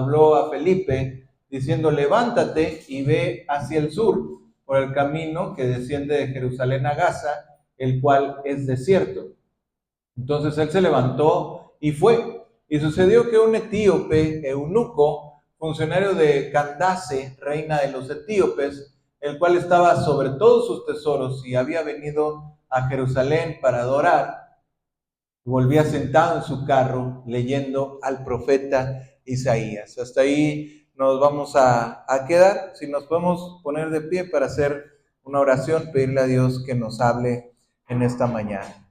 habló a Felipe diciendo: levántate y ve hacia el sur, por el camino que desciende de Jerusalén a Gaza, el cual es desierto. Entonces él se levantó y fue. Y sucedió que un etíope, eunuco, funcionario de Candace, reina de los etíopes, el cual estaba sobre todos sus tesoros y había venido a Jerusalén para adorar, volvía sentado en su carro leyendo al profeta Isaías. Hasta ahí nos vamos a quedar. Si nos podemos poner de pie para hacer una oración, pedirle a Dios que nos hable en esta mañana.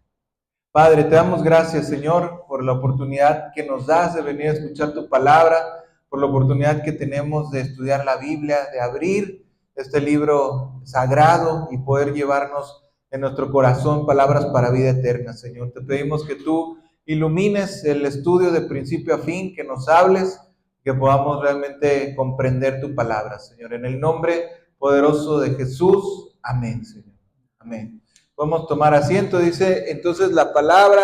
Padre, te damos gracias, Señor, por la oportunidad que nos das de venir a escuchar tu palabra, por la oportunidad que tenemos de estudiar la Biblia, de abrir este libro sagrado y poder llevarnos en nuestro corazón palabras para vida eterna, Señor. Te pedimos que tú ilumines el estudio de principio a fin, que nos hables, que podamos realmente comprender tu palabra, Señor. En el nombre poderoso de Jesús, amén, Señor. Amén. Podemos tomar asiento. Dice entonces la palabra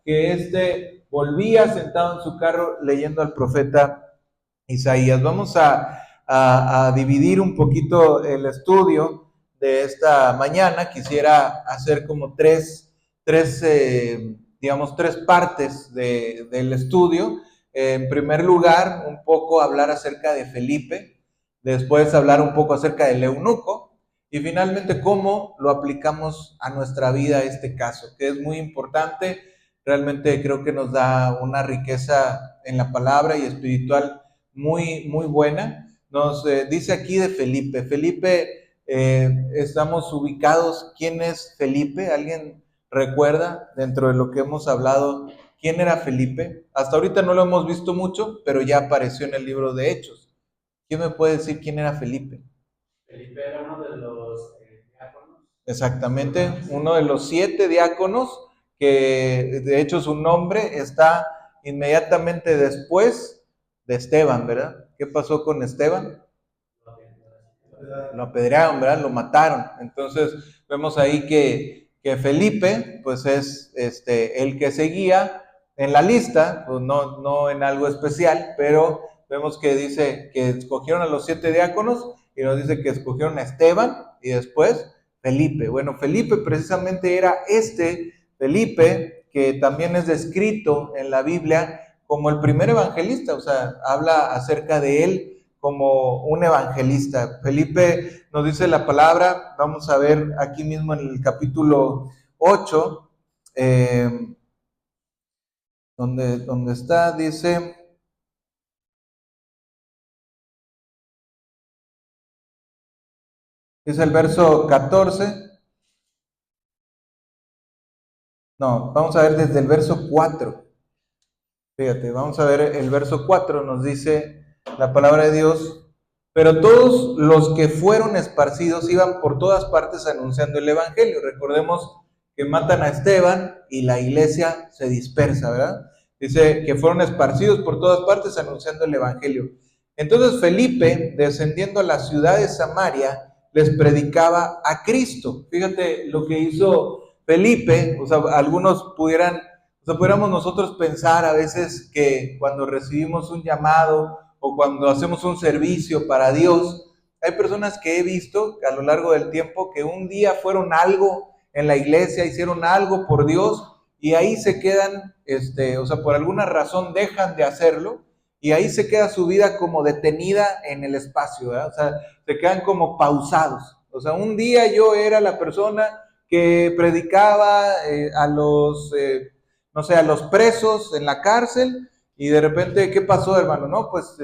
que volvía sentado en su carro leyendo al profeta Isaías. Vamos a dividir un poquito el estudio de esta mañana. Quisiera hacer como tres partes del estudio. En primer lugar, un poco hablar acerca de Felipe, después hablar un poco acerca del eunuco, y finalmente, cómo lo aplicamos a nuestra vida este caso, que es muy importante. Realmente creo que nos da una riqueza en la palabra y espiritual muy, muy buena. Nos dice aquí de Felipe. Felipe, estamos ubicados. ¿Quién es Felipe? ¿Alguien recuerda dentro de lo que hemos hablado quién era Felipe? Hasta ahorita no lo hemos visto mucho, pero ya apareció en el libro de Hechos. ¿Quién me puede decir quién era Felipe? Felipe era uno de los diáconos. Exactamente, uno de los 7 diáconos, que de hecho su nombre está inmediatamente después de Esteban, ¿verdad? ¿Qué pasó con Esteban? Lo apedrearon, ¿verdad? Lo mataron. Entonces vemos ahí que Felipe, pues es el que seguía en la lista, pues no en algo especial, pero vemos que dice que escogieron a los 7 diáconos y nos dice que escogieron a Esteban y después Felipe. Bueno, Felipe precisamente era Felipe, que también es descrito en la Biblia como el primer evangelista, o sea, habla acerca de él como un evangelista. Felipe nos dice la palabra, vamos a ver aquí mismo en el capítulo 8, donde está, dice... Es el verso 14. No, vamos a ver desde el verso 4. Fíjate, vamos a ver el verso 4, nos dice la palabra de Dios: pero todos los que fueron esparcidos iban por todas partes anunciando el evangelio. Recordemos que matan a Esteban y la iglesia se dispersa, ¿verdad? Dice que fueron esparcidos por todas partes anunciando el evangelio. Entonces Felipe, descendiendo a la ciudad de Samaria, les predicaba a Cristo. Fíjate lo que hizo Felipe. O sea, algunos pudiéramos nosotros pensar a veces que cuando recibimos un llamado o cuando hacemos un servicio para Dios, hay personas que he visto a lo largo del tiempo que un día fueron algo en la iglesia, hicieron algo por Dios y ahí se quedan, o sea, por alguna razón dejan de hacerlo y ahí se queda su vida como detenida en el espacio, ¿verdad? O sea, se quedan como pausados. O sea, un día yo era la persona que predicaba a los a los presos en la cárcel, y de repente, ¿qué pasó, hermano? No, pues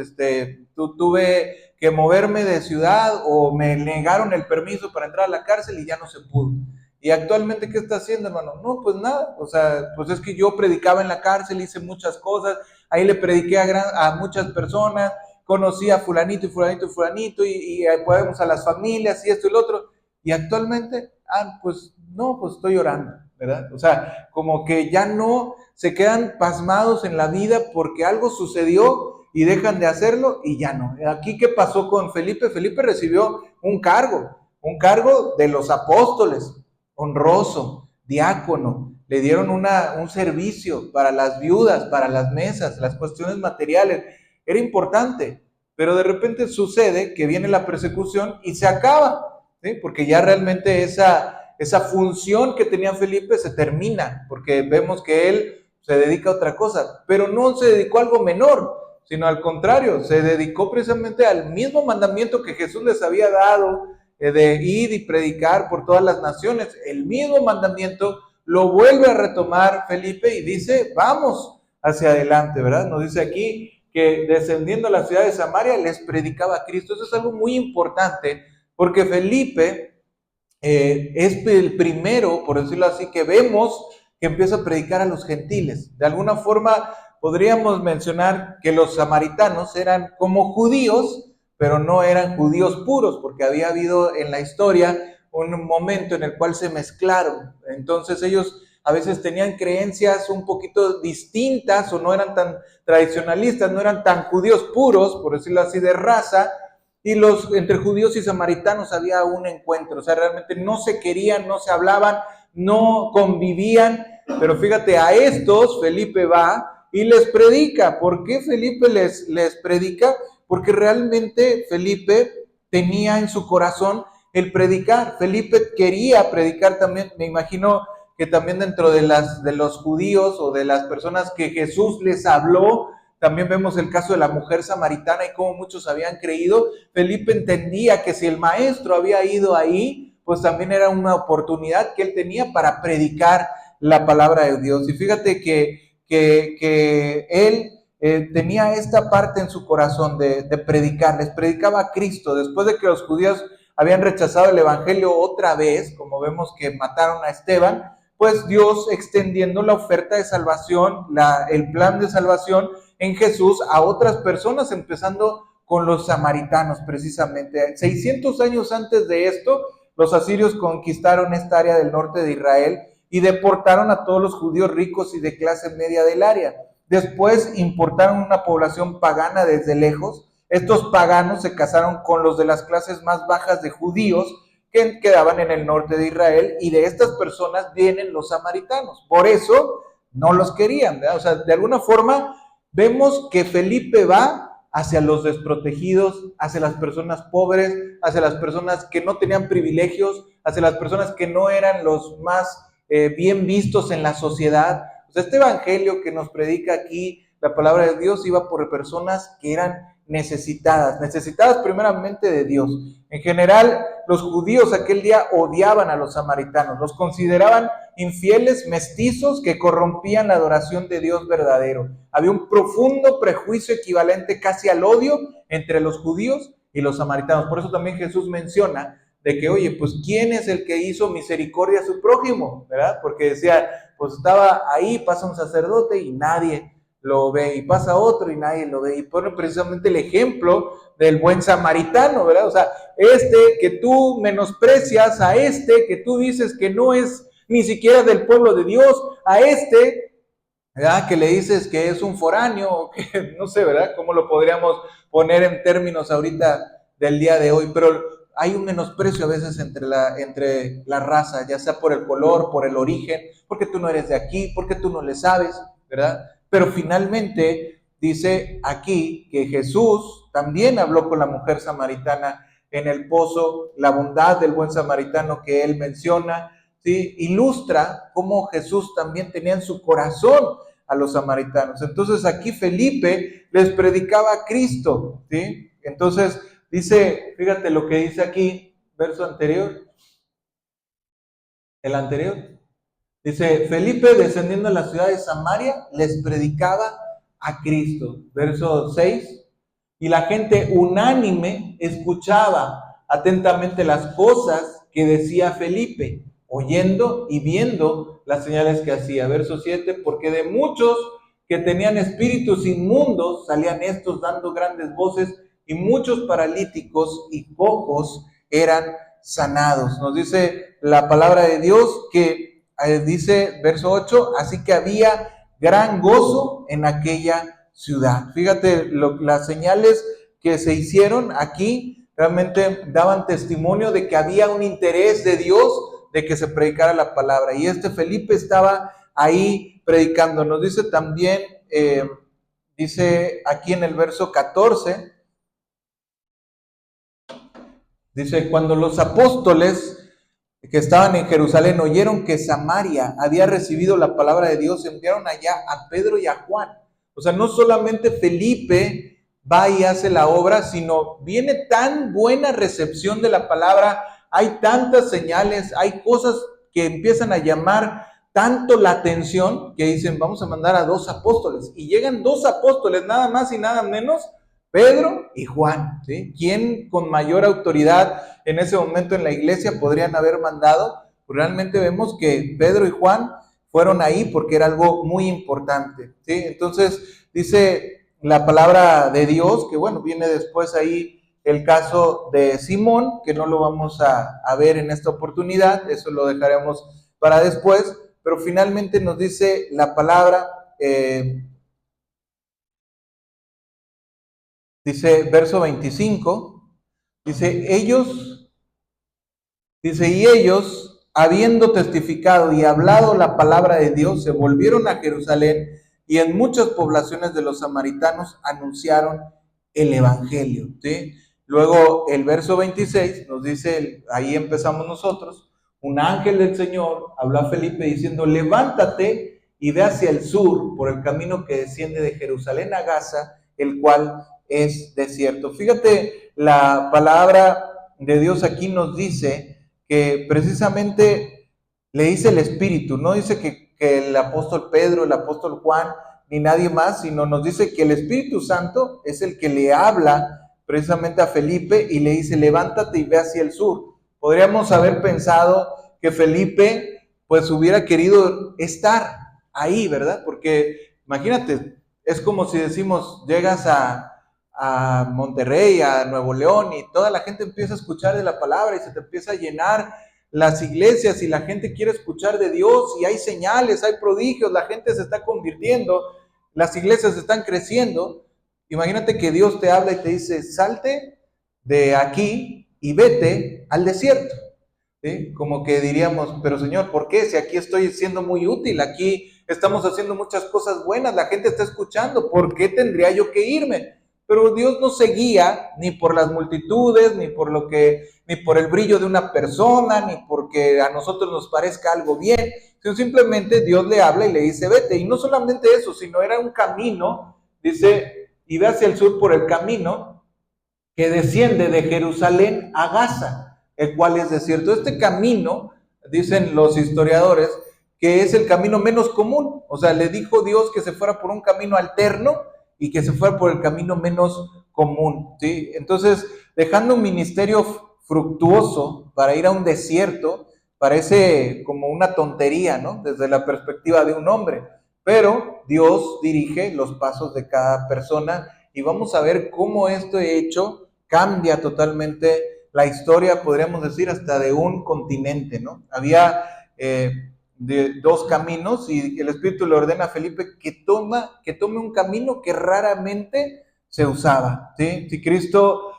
tuve que moverme de ciudad o me negaron el permiso para entrar a la cárcel y ya no se pudo. Y actualmente, ¿qué está haciendo, hermano? No, pues nada, o sea, pues es que yo predicaba en la cárcel, hice muchas cosas, ahí le prediqué a muchas personas, conocí a fulanito y fulanito y fulanito, y podemos a las familias y esto y lo otro, y actualmente, pues no, pues estoy orando, ¿verdad? O sea, como que ya no se quedan pasmados en la vida porque algo sucedió y dejan de hacerlo y ya no. Aquí, ¿qué pasó con Felipe? Felipe recibió un cargo de los apóstoles, honroso, diácono. Le dieron un servicio para las viudas, para las mesas, las cuestiones materiales. era importante, pero de repente sucede que viene la persecución y se acaba, ¿sí? Porque ya realmente esa función que tenía Felipe se termina, porque vemos que él se dedica a otra cosa, pero no se dedicó a algo menor, sino al contrario, se dedicó precisamente al mismo mandamiento que Jesús les había dado, de ir y predicar por todas las naciones. El mismo mandamiento lo vuelve a retomar Felipe y dice, vamos hacia adelante, ¿verdad? Nos dice aquí que descendiendo a la ciudad de Samaria les predicaba a Cristo. Eso es algo muy importante, porque Felipe es el primero, por decirlo así, que vemos que empieza a predicar a los gentiles. De alguna forma podríamos mencionar que los samaritanos eran como judíos, pero no eran judíos puros, porque había habido en la historia un momento en el cual se mezclaron. Entonces ellos a veces tenían creencias un poquito distintas o no eran tan tradicionalistas, no eran tan judíos puros, por decirlo así, de raza, y entre judíos y samaritanos había un encuentro, o sea, realmente no se querían, no se hablaban, no convivían, pero fíjate, a estos Felipe va y les predica. ¿Por qué Felipe les predica? Porque realmente Felipe tenía en su corazón el predicar. Felipe quería predicar también, me imagino que también dentro de los judíos o de las personas que Jesús les habló, también vemos el caso de la mujer samaritana y cómo muchos habían creído. Felipe entendía que si el maestro había ido ahí, pues también era una oportunidad que él tenía para predicar la palabra de Dios. Y fíjate que él tenía esta parte en su corazón de predicar, les predicaba a Cristo. Después de que los judíos habían rechazado el evangelio otra vez, como vemos que mataron a Esteban, pues Dios extendiendo la oferta de salvación, el plan de salvación en Jesús a otras personas, empezando con los samaritanos precisamente. 600 años antes de esto, los asirios conquistaron esta área del norte de Israel y deportaron a todos los judíos ricos y de clase media del área. Después importaron una población pagana desde lejos. Estos paganos se casaron con los de las clases más bajas de judíos que quedaban en el norte de Israel, y de estas personas vienen los samaritanos. Por eso no los querían, ¿verdad? O sea, de alguna forma vemos que Felipe va hacia los desprotegidos, hacia las personas pobres, hacia las personas que no tenían privilegios, hacia las personas que no eran los más bien vistos en la sociedad. O sea, este evangelio que nos predica aquí, la palabra de Dios, iba por personas que eran necesitadas primeramente de Dios. En general, los judíos aquel día odiaban a los samaritanos, los consideraban infieles, mestizos que corrompían la adoración de Dios verdadero. Había un profundo prejuicio equivalente casi al odio entre los judíos y los samaritanos. Por eso también Jesús menciona de que, oye, pues ¿quién es el que hizo misericordia a su prójimo? ¿Verdad? Porque decía, pues estaba ahí, pasa un sacerdote y nadie lo ve, y pasa otro y nadie lo ve, y pone precisamente el ejemplo del buen samaritano, ¿verdad? O sea, que tú menosprecias, a que tú dices que no es ni siquiera del pueblo de Dios, a ¿verdad? Que le dices que es un foráneo, que no sé, ¿verdad? ¿Cómo lo podríamos poner en términos ahorita del día de hoy? Pero hay un menosprecio a veces entre la raza, ya sea por el color, por el origen, porque tú no eres de aquí, porque tú no le sabes, ¿verdad? Pero finalmente dice aquí que Jesús también habló con la mujer samaritana en el pozo, la bondad del buen samaritano que él menciona, ¿sí? Ilustra cómo Jesús también tenía en su corazón a los samaritanos. Entonces aquí Felipe les predicaba a Cristo, ¿sí? Entonces dice, fíjate lo que dice aquí, verso anterior, el anterior. Dice, Felipe descendiendo a la ciudad de Samaria les predicaba a Cristo. Verso 6. Y la gente unánime escuchaba atentamente las cosas que decía Felipe, oyendo y viendo las señales que hacía. Verso 7. Porque de muchos que tenían espíritus inmundos salían estos dando grandes voces, y muchos paralíticos y cojos eran sanados. Nos dice la palabra de Dios que dice verso 8, así que había gran gozo en aquella ciudad. Fíjate, las señales que se hicieron aquí realmente daban testimonio de que había un interés de Dios de que se predicara la palabra. Y Felipe estaba ahí predicando. Nos dice también dice aquí en el verso 14, dice, cuando los apóstoles que estaban en Jerusalén oyeron que Samaria había recibido la palabra de Dios, enviaron allá a Pedro y a Juan. O sea, no solamente Felipe va y hace la obra, sino viene tan buena recepción de la palabra, hay tantas señales, hay cosas que empiezan a llamar tanto la atención que dicen, vamos a mandar a 2 apóstoles. Y llegan 2 apóstoles, nada más y nada menos, Pedro y Juan, ¿sí? ¿Quién con mayor autoridad en ese momento en la iglesia podrían haber mandado? Pues realmente vemos que Pedro y Juan fueron ahí porque era algo muy importante, ¿sí? Entonces dice la palabra de Dios, que bueno, viene después ahí el caso de Simón, que no lo vamos a ver en esta oportunidad, eso lo dejaremos para después, pero finalmente nos dice la palabra, dice verso 25, dice, y ellos, habiendo testificado y hablado la palabra de Dios, se volvieron a Jerusalén y en muchas poblaciones de los samaritanos anunciaron el evangelio, ¿sí? Luego el verso 26 nos dice, ahí empezamos nosotros, un ángel del Señor habló a Felipe diciendo, levántate y ve hacia el sur por el camino que desciende de Jerusalén a Gaza, el cual es desierto. Fíjate, la palabra de Dios aquí nos dice que precisamente le dice el Espíritu, no dice que el apóstol Pedro, el apóstol Juan, ni nadie más, sino nos dice que el Espíritu Santo es el que le habla precisamente a Felipe y le dice, levántate y ve hacia el sur. Podríamos haber pensado que Felipe pues hubiera querido estar ahí, ¿verdad? Porque imagínate, es como si decimos, llegas a Monterrey, a Nuevo León, y toda la gente empieza a escuchar de la palabra y se te empieza a llenar las iglesias y la gente quiere escuchar de Dios y hay señales, hay prodigios, la gente se está convirtiendo, las iglesias están creciendo. Imagínate que Dios te habla y te dice, salte de aquí y vete al desierto, ¿sí? Como que diríamos, pero Señor, ¿por qué? Si aquí estoy siendo muy útil, aquí estamos haciendo muchas cosas buenas, la gente está escuchando, ¿por qué tendría yo que irme? Pero Dios no se guía ni por las multitudes, ni por el brillo de una persona, ni porque a nosotros nos parezca algo bien, sino simplemente Dios le habla y le dice, vete. Y no solamente eso, sino era un camino, dice, y ve hacia el sur por el camino que desciende de Jerusalén a Gaza, el cual es desierto. Este camino, dicen los historiadores, que es el camino menos común. O sea, le dijo Dios que se fuera por un camino alterno y que se fuera por el camino menos común, ¿sí? Entonces, dejando un ministerio fructuoso para ir a un desierto, parece como una tontería, ¿no? Desde la perspectiva de un hombre. Pero Dios dirige los pasos de cada persona y vamos a ver cómo este hecho cambia totalmente la historia, podríamos decir, hasta de un continente, ¿no? Había de 2 caminos y el Espíritu le ordena a Felipe que tome un camino que raramente se usaba, ¿sí? Si Cristo,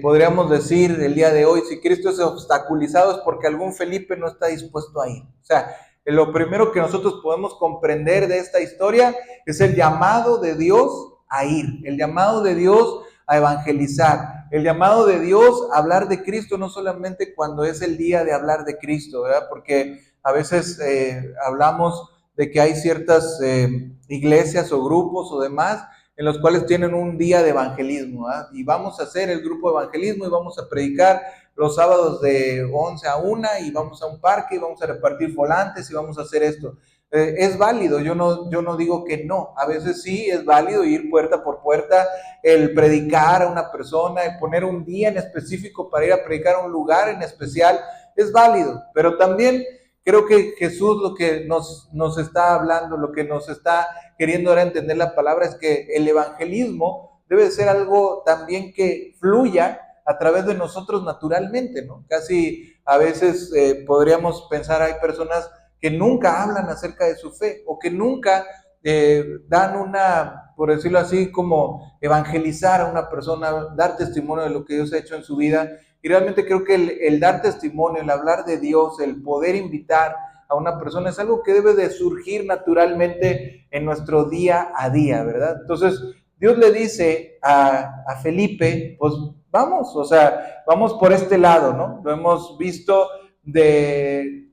podríamos decir el día de hoy, si Cristo es obstaculizado es porque algún Felipe no está dispuesto a ir. O sea, lo primero que nosotros podemos comprender de esta historia es el llamado de Dios a ir, el llamado de Dios a evangelizar, el llamado de Dios a hablar de Cristo, no solamente cuando es el día de hablar de Cristo, ¿verdad? Porque a veces hablamos de que hay ciertas iglesias o grupos o demás en los cuales tienen un día de evangelismo, ¿verdad? Y vamos a hacer el grupo de evangelismo y vamos a predicar los sábados de 11 a 1 y vamos a un parque y vamos a repartir volantes y vamos a hacer esto. Es válido, yo no digo que no, a veces sí es válido ir puerta por puerta, el predicar a una persona, el poner un día en específico para ir a predicar a un lugar en especial, es válido, pero también creo que Jesús lo que nos está hablando, lo que nos está queriendo dar a entender la palabra es que el evangelismo debe ser algo también que fluya a través de nosotros naturalmente, ¿no? Casi a veces podríamos pensar, hay personas que nunca hablan acerca de su fe o que nunca dan una, por decirlo así, como evangelizar a una persona, dar testimonio de lo que Dios ha hecho en su vida. Y realmente creo que el dar testimonio, el hablar de Dios, el poder invitar a una persona, es algo que debe de surgir naturalmente en nuestro día a día, ¿verdad? Entonces, Dios le dice a Felipe, pues vamos, o sea, vamos por este lado, ¿no? Lo hemos visto de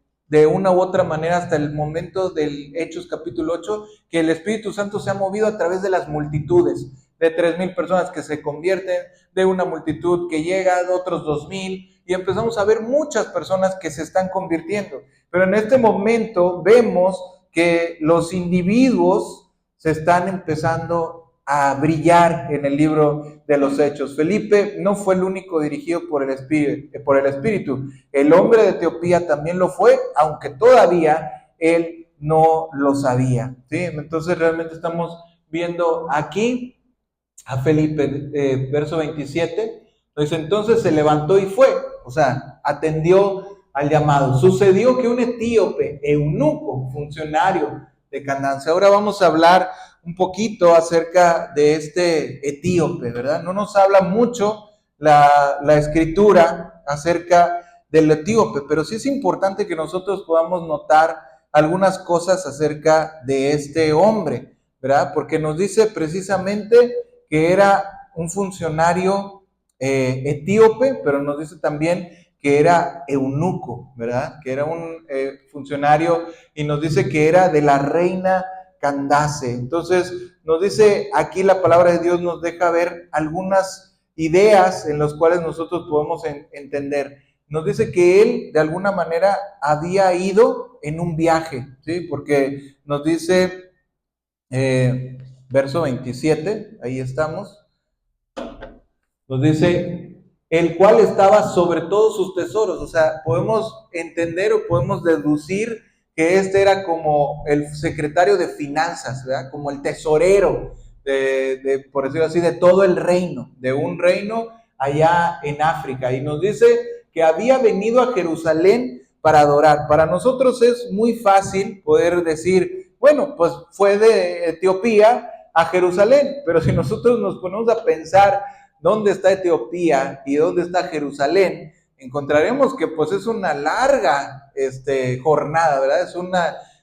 una u otra manera hasta el momento del Hechos capítulo 8, que el Espíritu Santo se ha movido a través de las multitudes, de 3,000 personas que se convierten, de una multitud que llega, de otros 2,000, y empezamos a ver muchas personas que se están convirtiendo. Pero en este momento vemos que los individuos se están empezando a brillar en el libro de los Hechos. Felipe no fue el único dirigido por el Espíritu. El hombre de Etiopía también lo fue, aunque todavía él no lo sabía, ¿sí? Entonces realmente estamos viendo aquí a Felipe, verso 27, dice, entonces se levantó y fue, o sea, atendió al llamado. Sucedió que un etíope, eunuco, funcionario de Candace. Ahora vamos a hablar un poquito acerca de este etíope, ¿verdad? No nos habla mucho la escritura acerca del etíope, pero sí es importante que nosotros podamos notar algunas cosas acerca de este hombre, ¿verdad? Porque nos dice precisamente que era un funcionario etíope, pero nos dice también que era eunuco, ¿verdad? Que era un funcionario, y nos dice que era de la reina Candace. Entonces, nos dice aquí la palabra de Dios, nos deja ver algunas ideas en las cuales nosotros podemos entender. Nos dice que él, de alguna manera, había ido en un viaje, ¿sí? Porque nos dice, verso 27, ahí estamos, nos dice, el cual estaba sobre todos sus tesoros. O sea, podemos entender o podemos deducir que este era como el secretario de finanzas, ¿verdad? Como el tesorero, por decirlo así, de todo el reino, de un reino allá en África. Y nos dice que había venido a Jerusalén para adorar. Para nosotros es muy fácil poder decir, bueno, pues fue de Etiopía a Jerusalén, pero si nosotros nos ponemos a pensar dónde está Etiopía y dónde está Jerusalén, encontraremos que pues es una larga jornada, ¿verdad?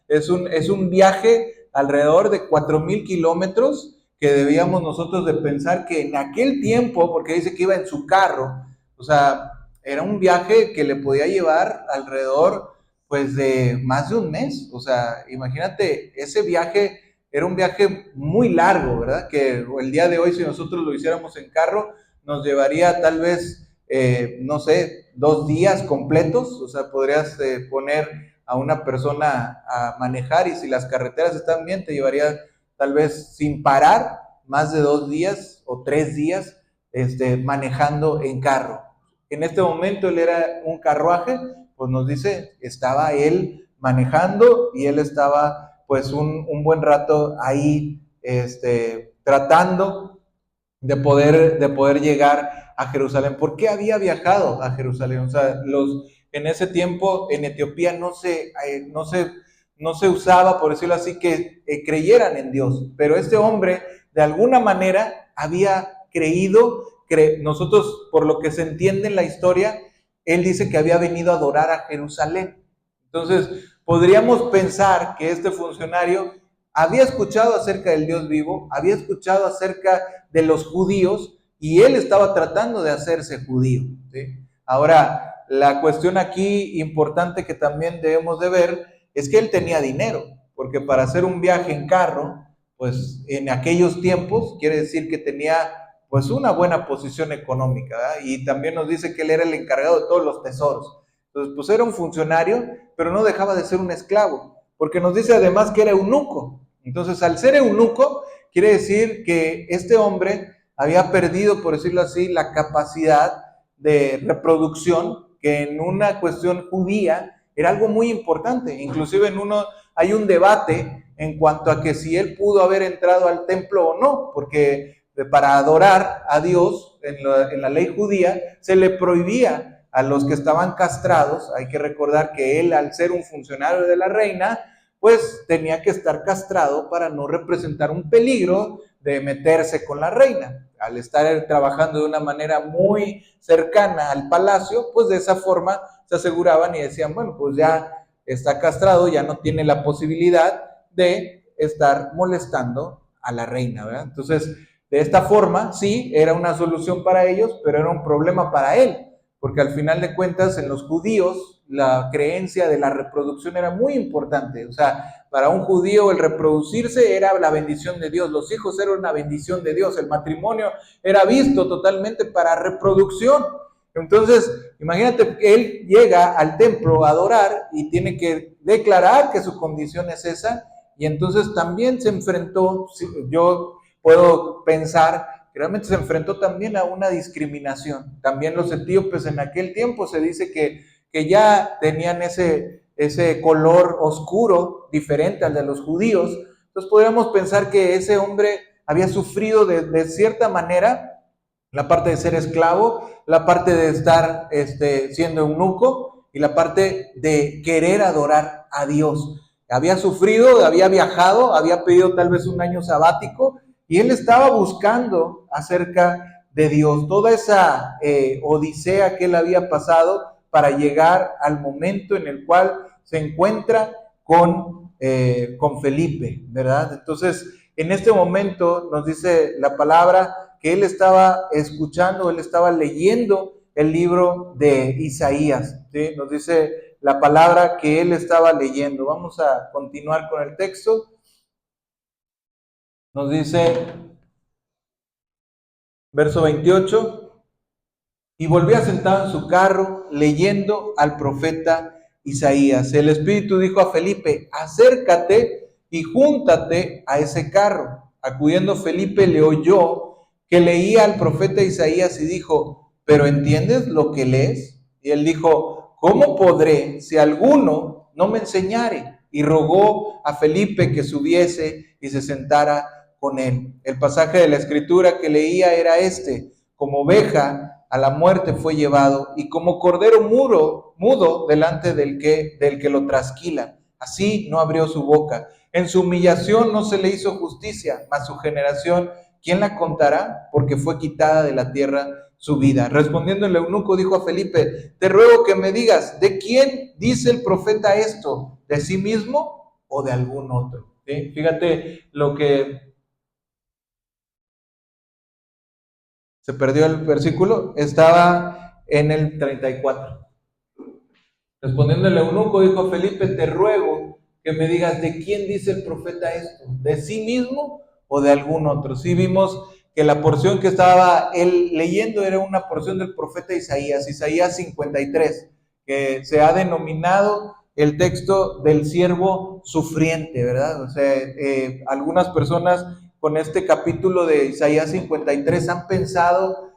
Es un viaje alrededor de 4,000 kilómetros que debíamos nosotros de pensar que en aquel tiempo, porque dice que iba en su carro, o sea, era un viaje que le podía llevar alrededor pues de más de un mes. O sea, imagínate, ese viaje era un viaje muy largo, ¿verdad? Que el día de hoy, si nosotros lo hiciéramos en carro, nos llevaría tal vez, no sé, 2 días completos. O sea, podrías poner a una persona a manejar, y si las carreteras están bien, te llevaría tal vez sin parar más de 2 días o 3 días manejando en carro. En este momento él era un carruaje, pues nos dice, estaba él manejando y él estaba pues un buen rato ahí tratando de poder llegar a Jerusalén. ¿Por qué había viajado a Jerusalén? O sea, en ese tiempo en Etiopía no se usaba, por decirlo así, que creyeran en Dios, pero este hombre de alguna manera había creído. Nosotros, por lo que se entiende en la historia, él dice que había venido a adorar a Jerusalén. Entonces, podríamos pensar que este funcionario había escuchado acerca del Dios vivo, había escuchado acerca de los judíos, y él estaba tratando de hacerse judío, ¿sí? Ahora, la cuestión aquí importante que también debemos de ver es que él tenía dinero, porque para hacer un viaje en carro, pues en aquellos tiempos, quiere decir que tenía pues una buena posición económica, ¿verdad? Y también nos dice que él era el encargado de todos los tesoros. Entonces, pues era un funcionario, pero no dejaba de ser un esclavo, porque nos dice además que era eunuco. Entonces, al ser eunuco, quiere decir que este hombre había perdido, por decirlo así, la capacidad de reproducción, que en una cuestión judía era algo muy importante. Inclusive hay un debate en cuanto a que si él pudo haber entrado al templo o no, porque para adorar a Dios en la ley judía se le prohibía a los que estaban castrados. Hay que recordar que él, al ser un funcionario de la reina, pues tenía que estar castrado para no representar un peligro de meterse con la reina. Al estar trabajando de una manera muy cercana al palacio, pues de esa forma se aseguraban y decían, bueno, pues ya está castrado, ya no tiene la posibilidad de estar molestando a la reina, ¿verdad? Entonces, de esta forma, sí, era una solución para ellos, pero era un problema para él, porque al final de cuentas, en los judíos, la creencia de la reproducción era muy importante. O sea, para un judío el reproducirse era la bendición de Dios, los hijos eran una bendición de Dios, el matrimonio era visto totalmente para reproducción. Entonces, imagínate que él llega al templo a adorar y tiene que declarar que su condición es esa, y entonces también se enfrentó, yo puedo pensar que realmente se enfrentó también a una discriminación. También los etíopes en aquel tiempo se dice que ya tenían ese color oscuro diferente al de los judíos. Entonces podríamos pensar que ese hombre había sufrido de cierta manera la parte de ser esclavo, la parte de estar siendo eunuco y la parte de querer adorar a Dios. Había sufrido, había viajado, había pedido tal vez un año sabático y él estaba buscando acerca de Dios, toda esa odisea que él había pasado para llegar al momento en el cual se encuentra con Felipe, ¿verdad? Entonces, en este momento nos dice la palabra que él estaba escuchando, él estaba leyendo el libro de Isaías, ¿sí? Nos dice la palabra que él estaba leyendo. Vamos a continuar con el texto. Nos dice, verso 28, y volvía sentado en su carro leyendo al profeta Isaías. El Espíritu dijo a Felipe, acércate y júntate a ese carro. Acudiendo Felipe le oyó que leía al profeta Isaías y dijo, ¿pero entiendes lo que lees? Y él dijo, ¿cómo podré si alguno no me enseñare? Y rogó a Felipe que subiese y se sentara con él. El pasaje de la escritura que leía era este, como oveja a la muerte fue llevado, y como cordero mudo delante del que lo trasquila. Así no abrió su boca. En su humillación no se le hizo justicia, mas su generación, ¿quién la contará? Porque fue quitada de la tierra su vida. Respondiendo el eunuco dijo a Felipe, te ruego que me digas, ¿de quién dice el profeta esto? ¿De sí mismo o de algún otro? ¿Sí? Fíjate lo que se perdió el versículo, estaba en el 34. Respondiendo el eunuco dijo a Felipe, te ruego que me digas, ¿de quién dice el profeta esto? ¿De sí mismo o de algún otro? Sí vimos que la porción que estaba él leyendo era una porción del profeta Isaías 53, que se ha denominado el texto del siervo sufriente, ¿verdad? O sea, algunas personas con este capítulo de Isaías 53 han pensado,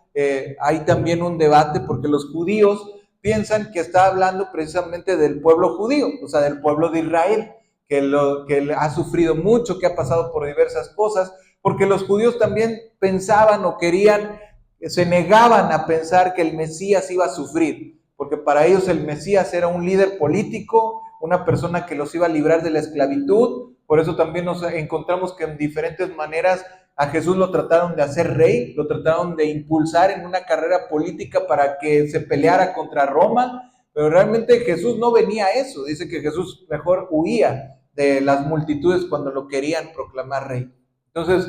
hay también un debate porque los judíos piensan que está hablando precisamente del pueblo judío, o sea, del pueblo de Israel, que ha sufrido mucho, que ha pasado por diversas cosas, porque los judíos también pensaban o querían, se negaban a pensar que el Mesías iba a sufrir, porque para ellos el Mesías era un líder político, una persona que los iba a librar de la esclavitud. Por eso también nos encontramos que en diferentes maneras a Jesús lo trataron de hacer rey, lo trataron de impulsar en una carrera política para que se peleara contra Roma, pero realmente Jesús no venía a eso. Dice que Jesús mejor huía de las multitudes cuando lo querían proclamar rey. Entonces,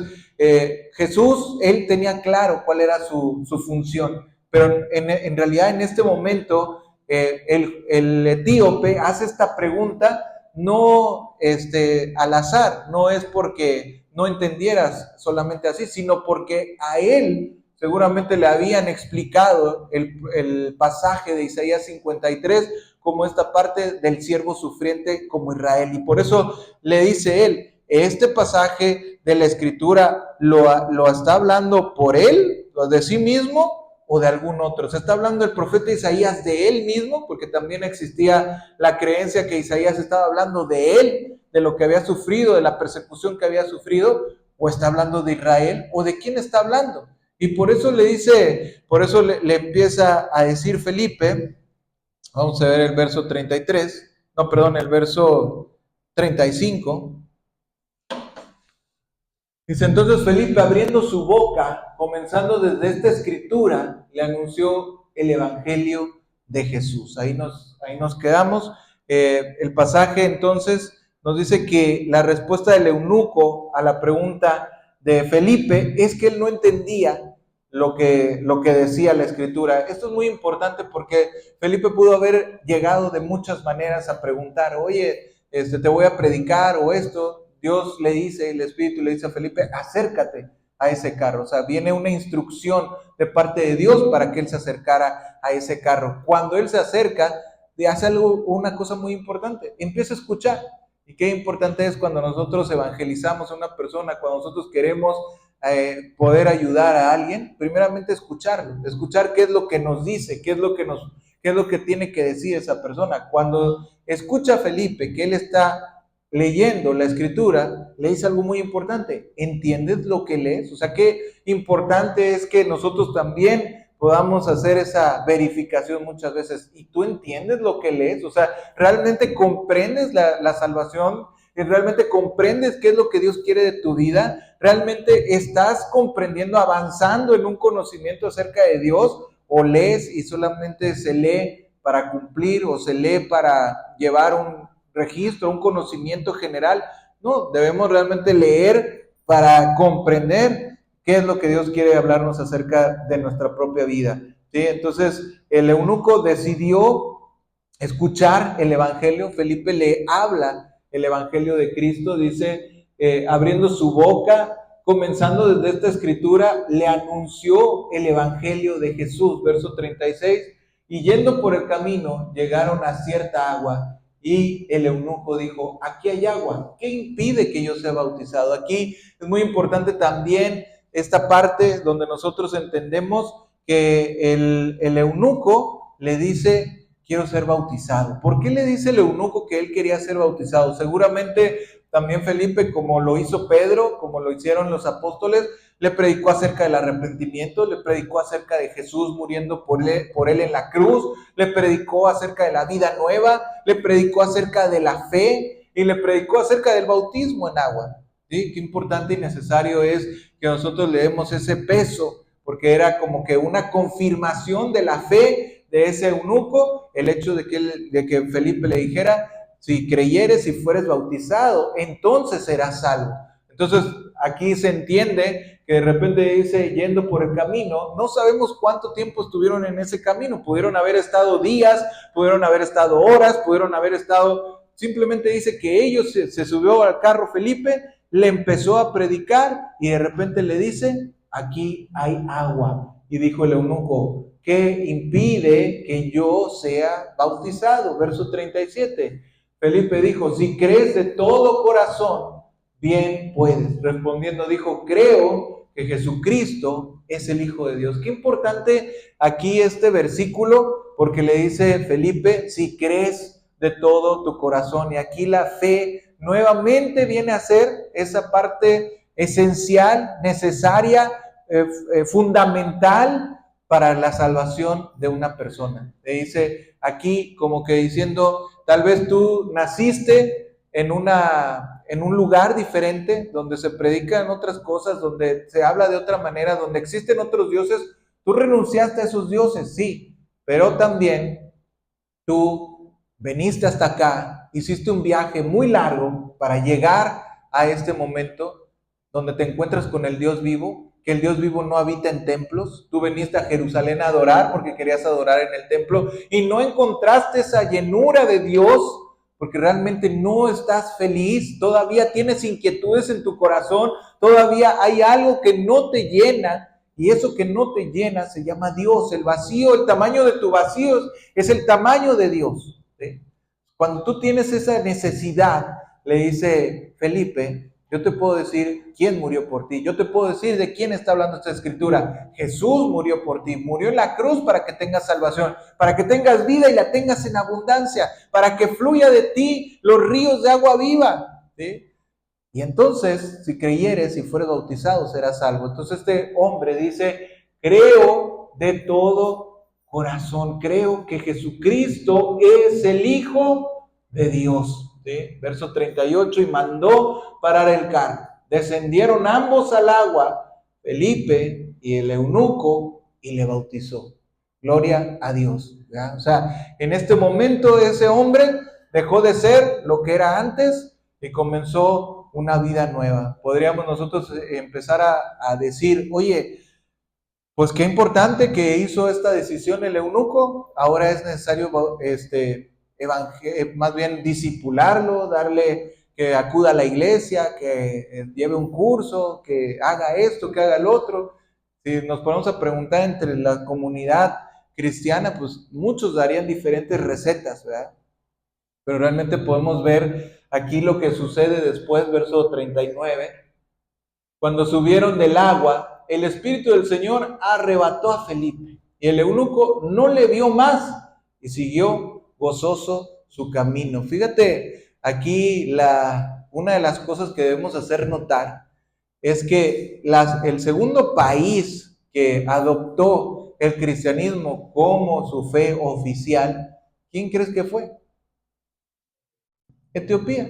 Jesús, él tenía claro cuál era su función, pero en realidad en este momento el etíope hace esta pregunta no al azar, no es porque no entendieras solamente así, sino porque a él seguramente le habían explicado el pasaje de Isaías 53 como esta parte del siervo sufriente como Israel, y por eso le dice él, este pasaje de la escritura lo está hablando por él, de sí mismo, o de algún otro. Se está hablando el profeta Isaías de él mismo, porque también existía la creencia que Isaías estaba hablando de él, de lo que había sufrido, de la persecución que había sufrido, o está hablando de Israel, o de quién está hablando. Y por eso le dice, por eso le empieza a decir Felipe, vamos a ver el verso 33, no, perdón, el verso 35. Dice, entonces Felipe, abriendo su boca, comenzando desde esta escritura, le anunció el evangelio de Jesús. Ahí nos quedamos. El pasaje entonces nos dice que la respuesta del eunuco a la pregunta de Felipe es que él no entendía lo que decía la escritura. Esto es muy importante porque Felipe pudo haber llegado de muchas maneras a preguntar, oye, te voy a predicar o esto. Dios le dice, el Espíritu le dice a Felipe, acércate a ese carro. O sea, viene una instrucción de parte de Dios para que él se acercara a ese carro. Cuando él se acerca, hace una cosa muy importante, empieza a escuchar. Y qué importante es cuando nosotros evangelizamos a una persona, cuando nosotros queremos poder ayudar a alguien, primeramente escucharlo, escuchar qué es lo que nos dice, qué es lo que tiene que decir esa persona. Cuando escucha a Felipe que él está leyendo la escritura, le dice algo muy importante: ¿entiendes lo que lees? O sea, qué importante es que nosotros también podamos hacer esa verificación muchas veces. ¿Y tú entiendes lo que lees? O sea, ¿realmente comprendes la salvación? ¿Realmente comprendes qué es lo que Dios quiere de tu vida? ¿Realmente estás comprendiendo, avanzando en un conocimiento acerca de Dios? ¿O lees y solamente se lee para cumplir o se lee para llevar un registro, un conocimiento general? No, debemos realmente leer para comprender qué es lo que Dios quiere hablarnos acerca de nuestra propia vida. ¿Sí? Entonces, el eunuco decidió escuchar el evangelio. Felipe le habla el evangelio de Cristo, dice, abriendo su boca, comenzando desde esta escritura, le anunció el evangelio de Jesús, verso 36, y yendo por el camino, llegaron a cierta agua, y el eunuco dijo, aquí hay agua, ¿qué impide que yo sea bautizado? Aquí es muy importante también esta parte donde nosotros entendemos que el eunuco le dice, quiero ser bautizado. ¿Por qué le dice el eunuco que él quería ser bautizado? Seguramente también Felipe, como lo hizo Pedro, como lo hicieron los apóstoles, le predicó acerca del arrepentimiento, le predicó acerca de Jesús muriendo por él en la cruz, le predicó acerca de la vida nueva, le predicó acerca de la fe y le predicó acerca del bautismo en agua. ¿Sí? Qué importante y necesario es que nosotros le demos ese peso, porque era como que una confirmación de la fe de ese eunuco, el hecho de que Felipe le dijera, si creyeres y fueres bautizado, entonces serás salvo. Entonces, aquí se entiende que de repente dice, yendo por el camino, no sabemos cuánto tiempo estuvieron en ese camino, pudieron haber estado días, pudieron haber estado horas, pudieron haber estado, simplemente dice que ellos se subió al carro Felipe, le empezó a predicar y de repente le dice, aquí hay agua. Y dijo el eunuco, ¿qué impide que yo sea bautizado? Verso 37. Felipe dijo, si crees de todo corazón, bien puedes. Respondiendo dijo, creo que Jesucristo es el Hijo de Dios. Qué importante aquí este versículo, porque le dice Felipe, si crees de todo tu corazón. Y aquí la fe nuevamente viene a ser esa parte esencial, necesaria, fundamental para la salvación de una persona. Le dice aquí como que diciendo, tal vez tú naciste en un lugar diferente, donde se predican otras cosas, donde se habla de otra manera, donde existen otros dioses. Tú renunciaste a esos dioses, sí, pero también tú veniste hasta acá, hiciste un viaje muy largo para llegar a este momento donde te encuentras con el Dios vivo, que el Dios vivo no habita en templos. Tú viniste a Jerusalén a adorar porque querías adorar en el templo y no encontraste esa llenura de Dios porque realmente no estás feliz, todavía tienes inquietudes en tu corazón, todavía hay algo que no te llena. Y eso que no te llena se llama Dios. El vacío, el tamaño de tu vacío es el tamaño de Dios. ¿Sí? Cuando tú tienes esa necesidad, le dice Felipe, yo te puedo decir quién murió por ti. Yo te puedo decir de quién está hablando esta escritura. Jesús murió por ti. Murió en la cruz para que tengas salvación, para que tengas vida y la tengas en abundancia, para que fluya de ti los ríos de agua viva. ¿Sí? Y entonces, si creyeres y fueres bautizado, serás salvo. Entonces este hombre dice, creo de todo corazón, creo que Jesucristo es el Hijo de Dios. ¿Sí? Verso 38, y mandó parar el carro. Descendieron ambos al agua, Felipe y el eunuco, y le bautizó. Gloria a Dios. ¿Ya? O sea, en este momento ese hombre dejó de ser lo que era antes y comenzó una vida nueva. Podríamos nosotros empezar a decir, oye, pues qué importante que hizo esta decisión el eunuco. Ahora es necesario más bien disipularlo, darle que acuda a la iglesia, que lleve un curso, que haga esto, que haga el otro. Si nos ponemos a preguntar entre la comunidad cristiana, pues muchos darían diferentes recetas, ¿verdad? Pero realmente podemos ver aquí lo que sucede después, verso 39. Cuando subieron del agua, el Espíritu del Señor arrebató a Felipe, y el eunuco no le vio más y siguió gozoso su camino. Fíjate, aquí una de las cosas que debemos hacer notar es que el segundo país que adoptó el cristianismo como su fe oficial, ¿quién crees que fue? Etiopía.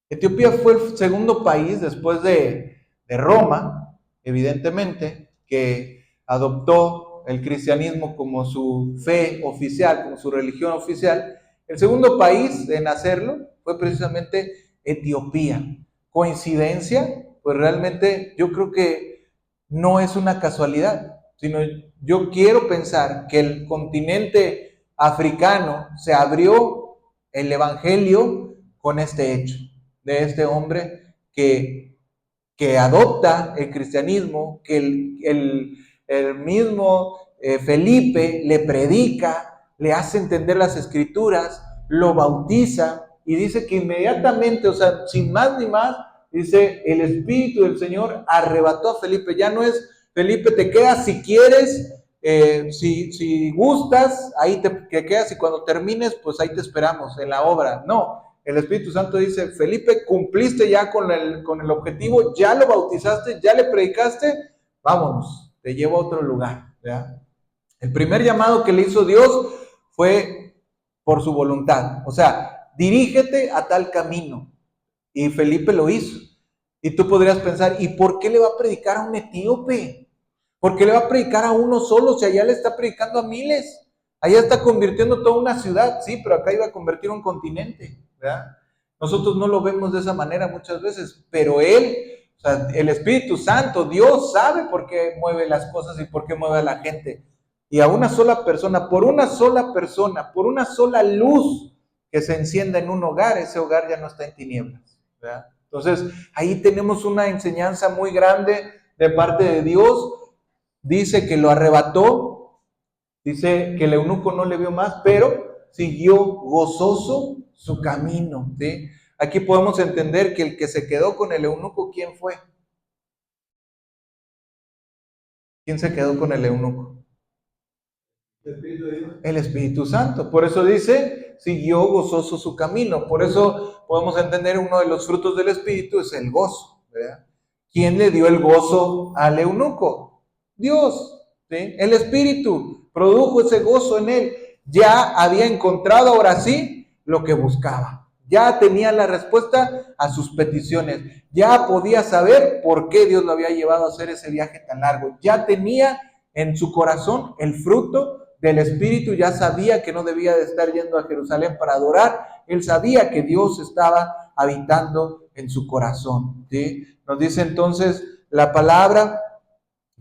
Etiopía fue el segundo país después de Roma, evidentemente, que adoptó el cristianismo como su fe oficial, como su religión oficial. El segundo país en hacerlo fue precisamente Etiopía. ¿Coincidencia? Pues realmente yo creo que no es una casualidad, sino yo quiero pensar que el continente africano se abrió el evangelio con este hecho de este hombre que adopta el cristianismo, que el mismo Felipe le predica, le hace entender las escrituras, lo bautiza y dice que inmediatamente, o sea, sin más ni más, dice, el Espíritu del Señor arrebató a Felipe. Ya no es, Felipe, te quedas si quieres, si gustas, ahí te quedas y cuando termines, pues ahí te esperamos en la obra. No, el Espíritu Santo dice, Felipe, cumpliste ya con el objetivo, ya lo bautizaste, ya le predicaste, vámonos, te llevo a otro lugar. ¿Ya? El primer llamado que le hizo Dios fue por su voluntad, o sea, dirígete a tal camino. Y Felipe lo hizo. Y tú podrías pensar, ¿y por qué le va a predicar a un etíope? ¿Por qué le va a predicar a uno solo si allá le está predicando a miles? Allá está convirtiendo toda una ciudad, sí, pero acá iba a convertir un continente, ¿verdad? Nosotros no lo vemos de esa manera muchas veces, pero Él, o sea, el Espíritu Santo, Dios sabe por qué mueve las cosas y por qué mueve a la gente. Y a una sola persona, por una sola luz que se encienda en un hogar, ese hogar ya no está en tinieblas, ¿verdad? Entonces, ahí tenemos una enseñanza muy grande de parte de Dios. Dice que lo arrebató, dice que el eunuco no le vio más, pero siguió gozoso su camino, ¿sí? Aquí podemos entender que el que se quedó con el eunuco, ¿quién fue? ¿Quién se quedó con el eunuco? El Espíritu Santo. Por eso dice, siguió gozoso su camino. Por eso podemos entender uno de los frutos del Espíritu es el gozo, ¿verdad? ¿Quién le dio el gozo al eunuco? Dios, ¿sí? El Espíritu produjo ese gozo en él. Ya había encontrado ahora sí lo que buscaba. Ya tenía la respuesta a sus peticiones. Ya podía saber por qué Dios lo había llevado a hacer ese viaje tan largo. Ya tenía en su corazón el fruto del Espíritu, ya sabía que no debía de estar yendo a Jerusalén para adorar. Él sabía que Dios estaba habitando en su corazón, ¿sí? Nos dice entonces la palabra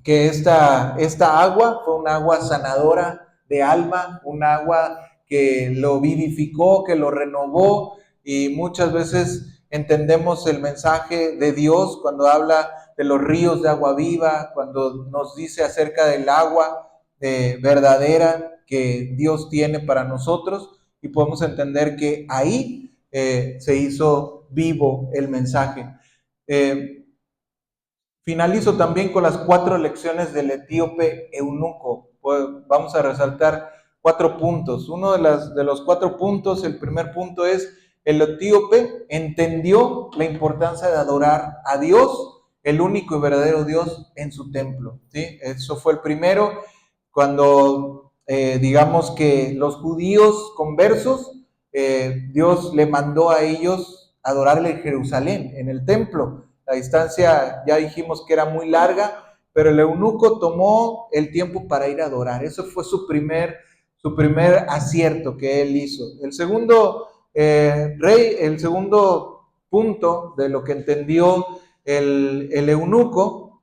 que esta agua fue un agua sanadora de alma, un agua que lo vivificó, que lo renovó, y muchas veces entendemos el mensaje de Dios cuando habla de los ríos de agua viva, cuando nos dice acerca del agua verdadera que Dios tiene para nosotros, y podemos entender que ahí se hizo vivo el mensaje. Finalizo también con las 4 lecciones del etíope eunuco. Pues vamos a resaltar 4 puntos. Uno de los 4 puntos, el primer punto es, el etíope entendió la importancia de adorar a Dios, el único y verdadero Dios, en su templo, ¿sí? Eso fue el primero. Cuando digamos que los judíos conversos, Dios le mandó a ellos adorarle en Jerusalén, en el templo. La distancia ya dijimos que era muy larga, pero el eunuco tomó el tiempo para ir a adorar. Eso fue su primer acierto que él hizo. El segundo Rey, el segundo punto de lo que entendió el eunuco,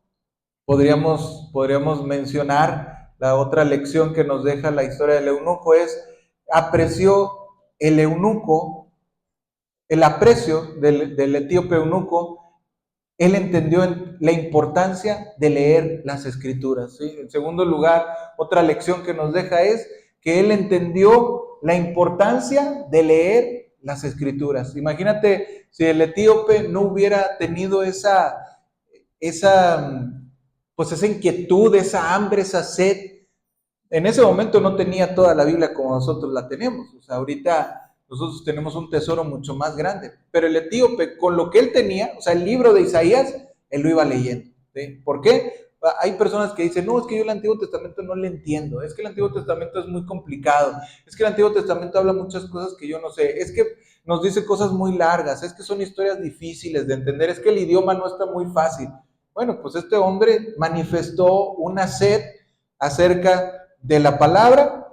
podríamos mencionar la otra lección que nos deja la historia del eunuco es, apreció el eunuco, el aprecio del etíope eunuco, él entendió la importancia de leer las escrituras. ¿Sí? En segundo lugar, otra lección que nos deja es que él entendió la importancia de leer las escrituras. Imagínate si el etíope no hubiera tenido pues esa inquietud, esa hambre, esa sed. En ese momento no tenía toda la Biblia como nosotros la tenemos. O sea, ahorita nosotros tenemos un tesoro mucho más grande. Pero el etíope, con lo que él tenía, o sea, el libro de Isaías, él lo iba leyendo. ¿Sí? ¿Por qué? Hay personas que dicen, no, es que yo el Antiguo Testamento no le entiendo, es que el Antiguo Testamento es muy complicado, es que el Antiguo Testamento habla muchas cosas que yo no sé, es que nos dice cosas muy largas, es que son historias difíciles de entender, es que el idioma no está muy fácil. Bueno, pues este hombre manifestó una sed acerca de la palabra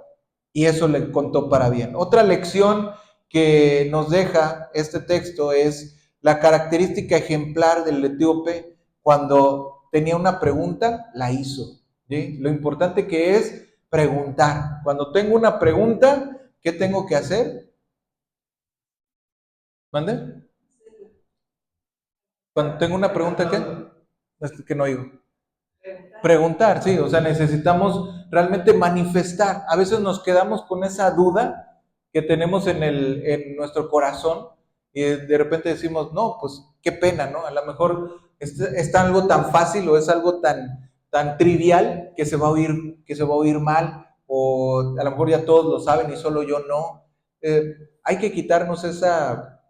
y eso le contó para bien. Otra lección que nos deja este texto es la característica ejemplar del etíope cuando tenía una pregunta, la hizo. ¿Sí? Lo importante que es preguntar. Cuando tengo una pregunta, ¿qué tengo que hacer? ¿Mande? Cuando tengo una pregunta, ¿qué? Es que no oigo. Preguntar, sí, o sea, necesitamos realmente manifestar. A veces nos quedamos con esa duda que tenemos en nuestro corazón y de repente decimos, no, pues qué pena, ¿no? A lo mejor es algo tan fácil o es algo tan trivial que se va a oír mal o a lo mejor ya todos lo saben y solo yo no. Hay que quitarnos esa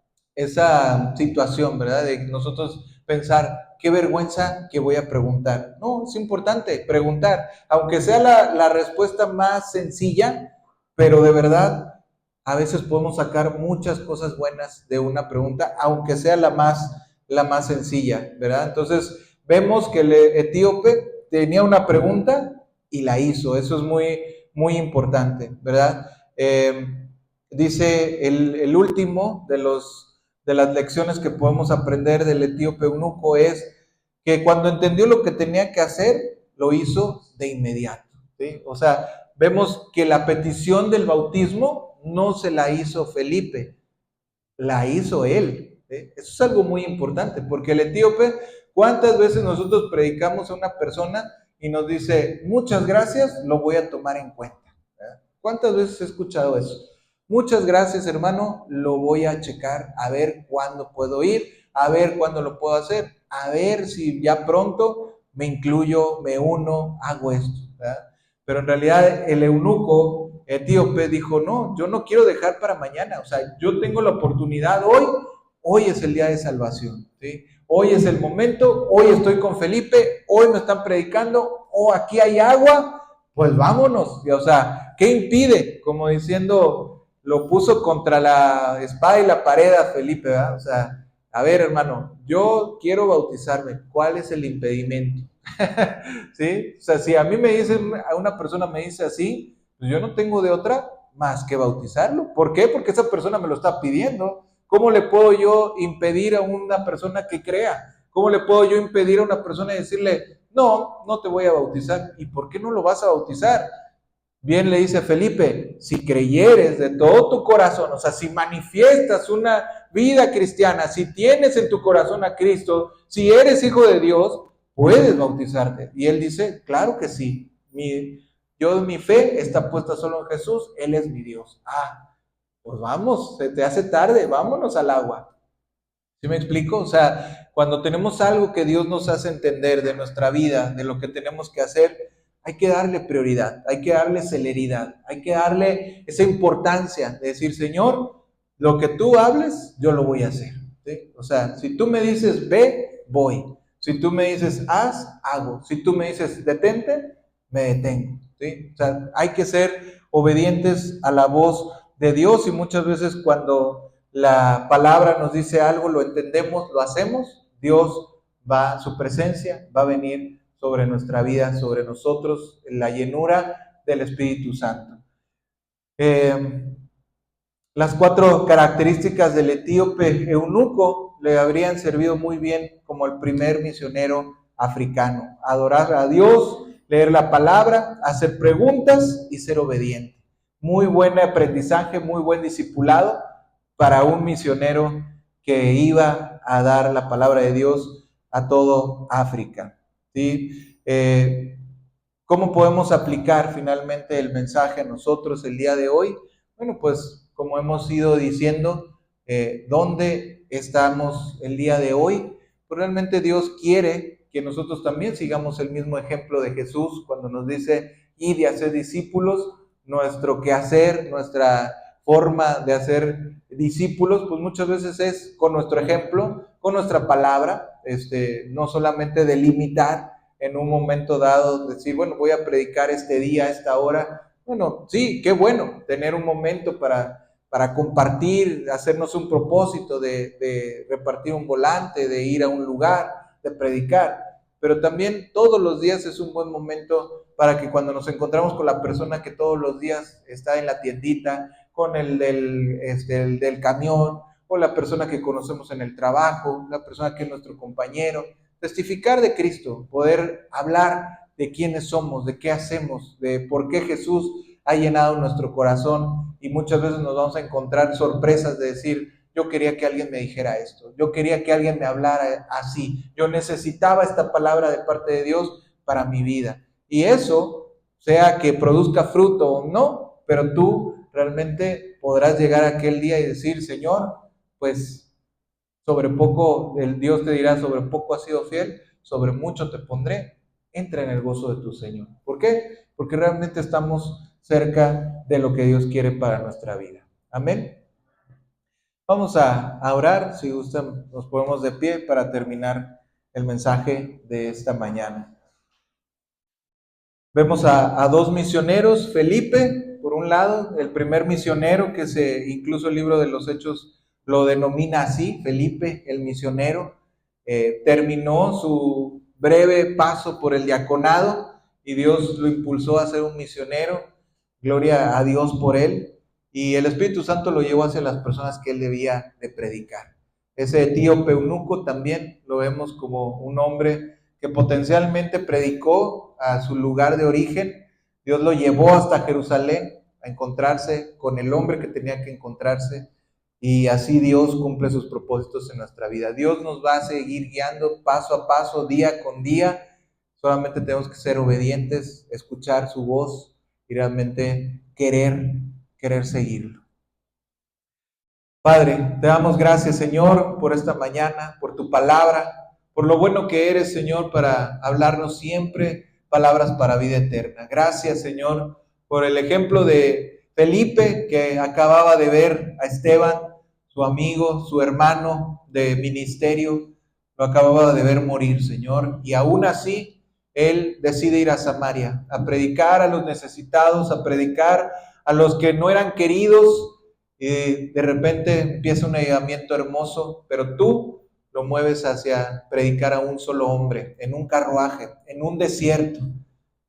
situación, ¿verdad? De nosotros pensar, qué vergüenza que voy a preguntar. No, es importante preguntar, aunque sea la respuesta más sencilla, pero de verdad, a veces podemos sacar muchas cosas buenas de una pregunta, aunque sea la más sencilla, ¿verdad? Entonces, vemos que el etíope tenía una pregunta y la hizo. Eso es muy, muy importante, ¿verdad? Dice el último de las lecciones que podemos aprender del etíope eunuco es que cuando entendió lo que tenía que hacer, lo hizo de inmediato. ¿Sí? O sea, vemos que la petición del bautismo no se la hizo Felipe, la hizo él. ¿Sí? Eso es algo muy importante, porque el etíope, ¿cuántas veces nosotros predicamos a una persona y nos dice, muchas gracias, lo voy a tomar en cuenta? ¿Verdad? ¿Cuántas veces he escuchado eso? Muchas gracias, hermano, lo voy a checar, a ver cuándo puedo ir, a ver cuándo lo puedo hacer, a ver si ya pronto me incluyo, me uno, hago esto. ¿Verdad? Pero en realidad el eunuco etíope dijo, no, yo no quiero dejar para mañana, o sea, yo tengo la oportunidad hoy es el día de salvación, ¿sí? Hoy es el momento, hoy estoy con Felipe, hoy me están predicando, o aquí hay agua, pues vámonos, o sea, ¿qué impide? Como diciendo, lo puso contra la espada y la pared a Felipe, ¿verdad? O sea, a ver, hermano, yo quiero bautizarme, ¿cuál es el impedimento? ¿Sí? O sea, si a mí me dicen, a una persona me dice así, pues yo no tengo de otra más que bautizarlo. ¿Por qué? Porque esa persona me lo está pidiendo. ¿Cómo le puedo yo impedir a una persona que crea? ¿Cómo le puedo yo impedir a una persona y decirle, no, no te voy a bautizar? ¿Y por qué no lo vas a bautizar? Bien le dice Felipe, si creyeres de todo tu corazón, o sea, si manifiestas una vida cristiana, si tienes en tu corazón a Cristo, si eres hijo de Dios, puedes bautizarte. Y él dice, claro que sí, mi fe está puesta solo en Jesús, Él es mi Dios. Ah, pues vamos, se te hace tarde, vámonos al agua. ¿Sí me explico? O sea, cuando tenemos algo que Dios nos hace entender de nuestra vida, de lo que tenemos que hacer, hay que darle prioridad, hay que darle celeridad, hay que darle esa importancia de decir, Señor, lo que tú hables, yo lo voy a hacer. ¿Sí? O sea, si tú me dices ve, voy. Si tú me dices haz, hago. Si tú me dices detente, me detengo. ¿Sí? O sea, hay que ser obedientes a la voz de Dios y muchas veces cuando la palabra nos dice algo, lo entendemos, lo hacemos, Dios va, su presencia va a venir sobre nuestra vida, sobre nosotros, en la llenura del Espíritu Santo. Las 4 características del etíope eunuco le habrían servido muy bien como el primer misionero africano: adorar a Dios, leer la palabra, hacer preguntas y ser obediente. Muy buen aprendizaje, muy buen discipulado para un misionero que iba a dar la palabra de Dios a todo África. ¿Sí? ¿Cómo podemos aplicar finalmente el mensaje a nosotros el día de hoy? Bueno, pues como hemos ido diciendo, ¿dónde estamos el día de hoy? Pues realmente Dios quiere que nosotros también sigamos el mismo ejemplo de Jesús cuando nos dice, id y hacer discípulos. Nuestro quehacer, nuestra forma de hacer discípulos, pues muchas veces es con nuestro ejemplo, con nuestra palabra, no solamente delimitar en un momento dado, decir, bueno, voy a predicar este día, a esta hora. Bueno, sí, qué bueno tener un momento para compartir, hacernos un propósito de repartir un volante, de ir a un lugar, de predicar. Pero también todos los días es un buen momento para que cuando nos encontramos con la persona que todos los días está en la tiendita, con el del camión, o la persona que conocemos en el trabajo, la persona que es nuestro compañero, testificar de Cristo, poder hablar de quiénes somos, de qué hacemos, de por qué Jesús ha llenado nuestro corazón, y muchas veces nos vamos a encontrar sorpresas de decir, yo quería que alguien me dijera esto, yo quería que alguien me hablara así, yo necesitaba esta palabra de parte de Dios para mi vida. Y eso, sea que produzca fruto o no, pero tú realmente podrás llegar a aquel día y decir, Señor, pues sobre poco, el Dios te dirá, sobre poco has sido fiel, sobre mucho te pondré. Entra en el gozo de tu Señor. ¿Por qué? Porque realmente estamos cerca de lo que Dios quiere para nuestra vida. Amén. Vamos a orar, si gustan, nos ponemos de pie para terminar el mensaje de esta mañana. Vemos a 2 misioneros, Felipe, por un lado, el primer misionero que incluso el libro de los Hechos lo denomina así, Felipe el misionero, terminó su breve paso por el diaconado y Dios lo impulsó a ser un misionero, gloria a Dios por él, y el Espíritu Santo lo llevó hacia las personas que él debía de predicar. Ese etíope eunuco también lo vemos como un hombre que potencialmente predicó a su lugar de origen. Dios lo llevó hasta Jerusalén a encontrarse con el hombre que tenía que encontrarse, y así Dios cumple sus propósitos en nuestra vida. Dios nos va a seguir guiando paso a paso, día con día. Solamente tenemos que ser obedientes, escuchar su voz y realmente querer seguirlo. Padre, te damos gracias, Señor, por esta mañana, por tu palabra, por lo bueno que eres, Señor, para hablarnos siempre palabras para vida eterna. Gracias, Señor, por el ejemplo de Felipe, que acababa de ver a Esteban, su amigo, su hermano de ministerio, lo acababa de ver morir, Señor, y aún así él decide ir a Samaria, a predicar a los necesitados, a predicar a los que no eran queridos. Y de repente empieza un avivamiento hermoso, pero tú lo mueves hacia predicar a un solo hombre, en un carruaje, en un desierto.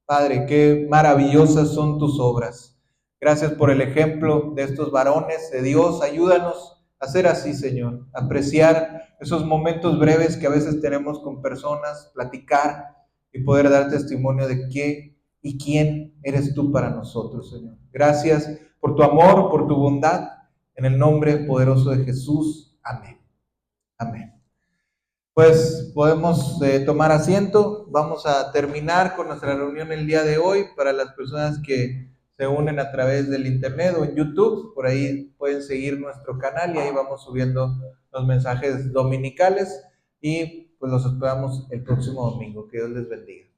Padre, qué maravillosas son tus obras. Gracias por el ejemplo de estos varones de Dios. Ayúdanos a ser así, Señor, a apreciar esos momentos breves que a veces tenemos con personas, platicar y poder dar testimonio de qué y quién eres tú para nosotros, Señor. Gracias por tu amor, por tu bondad. En el nombre poderoso de Jesús. Amén. Amén. Pues podemos tomar asiento. Vamos a terminar con nuestra reunión el día de hoy. Para las personas que se unen a través del internet o en YouTube, por ahí pueden seguir nuestro canal y ahí vamos subiendo los mensajes dominicales, y pues los esperamos el próximo domingo. Que Dios les bendiga.